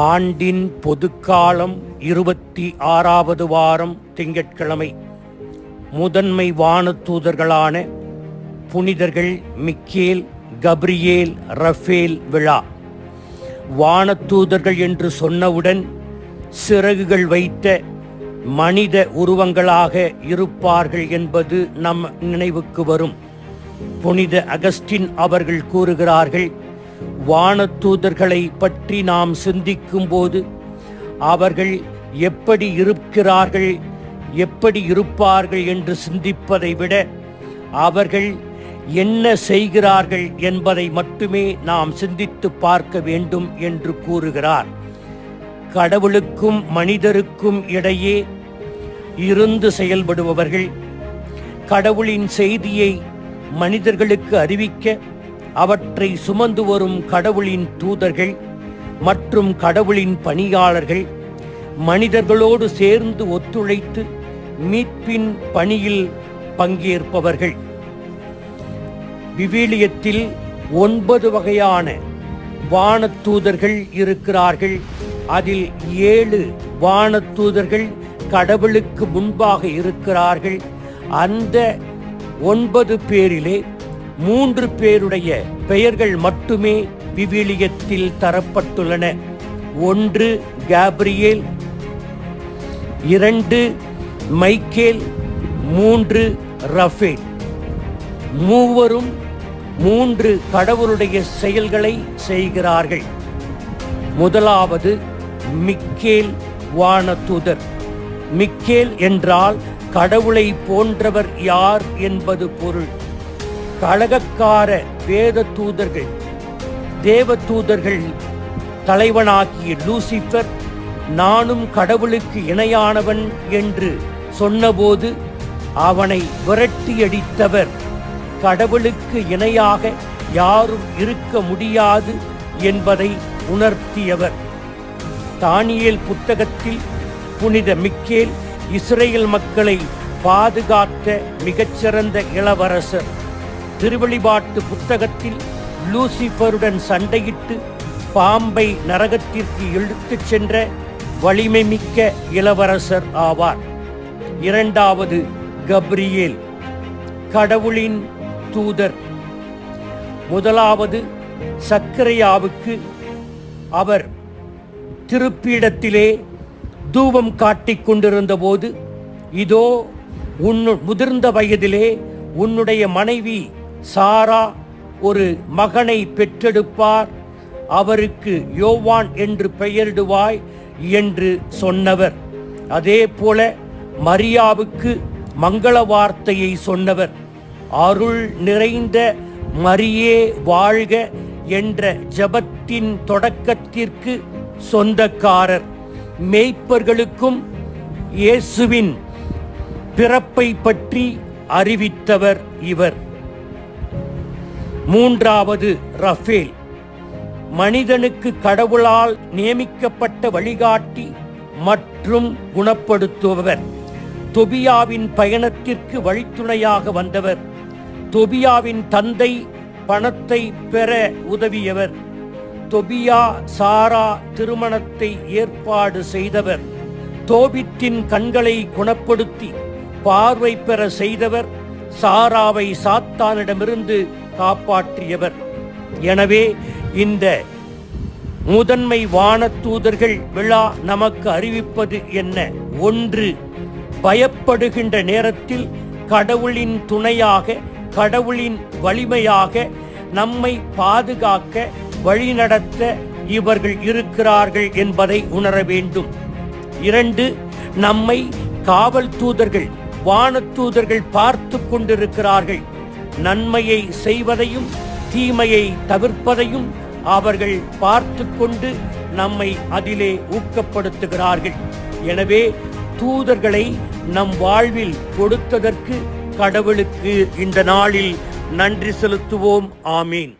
ஆண்டின் பொதுக்காலம் 26வது வாரம் திங்கட்கிழமை. முதன்மை வானதூதர்களான புனிதர்கள் மிக்கேல், கப்ரியேல், ரஃபேல் விழா. வானதூதர்கள் என்று சொன்னவுடன் சிறகுகள் வைத்த மனித உருவங்களாக இருப்பார்கள் என்பது நம் நினைவுக்கு வரும். புனித அகஸ்டின் அவர்கள் கூறுகிறார்கள், வானதூதர்களை பற்றி நாம் சிந்திக்கும் போது அவர்கள் எப்படி இருக்கிறார்கள், எப்படி இருப்பார்கள் என்று சிந்திப்பதை விட அவர்கள் என்ன செய்கிறார்கள் என்பதை மட்டுமே நாம் சிந்தித்து பார்க்க வேண்டும் என்று கூறுகிறார். கடவுளுக்கும் மனிதருக்கும் இடையே இருந்து செயல்படுபவர்கள், கடவுளின் செய்தியை மனிதர்களுக்கு அறிவிக்க அவற்றை சுமந்து வரும் கடவுளின் தூதர்கள் மற்றும் கடவுளின் பணியாளர்கள் மனிதர்களோடு சேர்ந்து ஒத்துழைத்து மீட்பின் பணியில் பங்கேற்பவர்கள். விவிலியத்தில் 9 வகையான வானதூதர்கள் இருக்கிறார்கள். அதில் 7 வானதூதர்கள் கடவுளுக்கு முன்பாக இருக்கிறார்கள். அந்த 9 பேரிலே 3 பேருடைய பெயர்கள் மட்டுமே விவிலியத்தில் தரப்பட்டுள்ளன. 1 கேப்ரியேல், 2 மைக்கேல், 3 ரஃபேல். மூவரும் 3 கடவுளுடைய செயல்களை செய்கிறார்கள். முதலாவது மிக்கேல் வானதூதர். மிக்கேல் என்றால் கடவுளை போன்றவர் யார் என்பது பொருள். கலகக்கார வேத தூதர்கள், தேவ தூதர்கள் தலைவனாகிய லூசிபர் நானும் கடவுளுக்கு இணையானவன் என்று சொன்னபோது அவனை விரட்டியடித்தவர். கடவுளுக்கு இணையாக யாரும் இருக்க முடியாது என்பதை உணர்த்தியவர். தானியேல் புத்தகத்தில் புனித மிக்கேல் இஸ்ரேல் மக்களை பாதுகாத்த மிகச்சிறந்த இளவரசர். திருவெளிப்பாட்டு புத்தகத்தில் லூசிபருடன் சண்டையிட்டு பாம்பை நரகத்திற்கு இழுத்துச் சென்ற வலிமை மிக்க இளவரசர் ஆவார். 2வது கப்ரியேல், கடவுளின் தூதர். முதலாவது சக்கரையாவுக்கு அவர் திருப்பீடத்திலே தூபம் காட்டிக் கொண்டிருந்த போது, இதோ முதிர்ந்த வயதிலே உன்னுடைய மனைவி சாரா ஒரு மகனை பெற்றெடுப்பார், அவருக்கு யோவான் என்று பெயரிடுவாய் என்று சொன்னவர். அதே போல மரியாவுக்கு மங்கள வார்த்தையை சொன்னவர். அருள் நிறைந்த மரியே வாழ்க என்ற ஜெபத்தின் தொடக்கத்திற்கு சொந்தக்காரர். மேய்ப்பர்களுக்கும் இயேசுவின் பிறப்பை பற்றி அறிவித்தவர் இவர். 3வது ரஃபேல், மனிதனுக்கு கடவுளால் நியமிக்கப்பட்ட வழிகாட்டி மற்றும் குணப்படுத்துபவர். தொபியாவின் பயணத்திற்கு வழித்துணையாக வந்தவர். தொபியாவின் தந்தை பணத்தை பெற உதவியவர். தொபியா சாரா திருமணத்தை ஏற்பாடு செய்தவர். தோபித்தின் கண்களை குணப்படுத்தி பார்வை பெற செய்தவர். சாராவை சாத்தானிடமிருந்து காப்பாற்றியவர். எனவே இந்த முதன்மை வானதூதர்கள் விழா நமக்கு அறிவிப்பது என்ன? 1, பயப்படுகின்ற நேரத்தில் கடவுளின் துணையாக, கடவுளின் வலிமையாக நம்மை பாதுகாக்க, வழிநடத்த இவர்கள் இருக்கிறார்கள் என்பதை உணர வேண்டும். 2, நம்மை காவல் தூதர்கள், வானதூதர்கள் பார்த்து கொண்டிருக்கிறார்கள். நன்மையை செய்வதையும் தீமையை தவிர்ப்பதையும் அவர்கள் பார்த்து கொண்டு நம்மை அதிலே ஊக்கப்படுத்துகிறார்கள். எனவே தூதர்களை நம் வாழ்வில் கொடுத்ததற்கு கடவுளுக்கு இந்த நாளில் நன்றி செலுத்துவோம். ஆமீன்.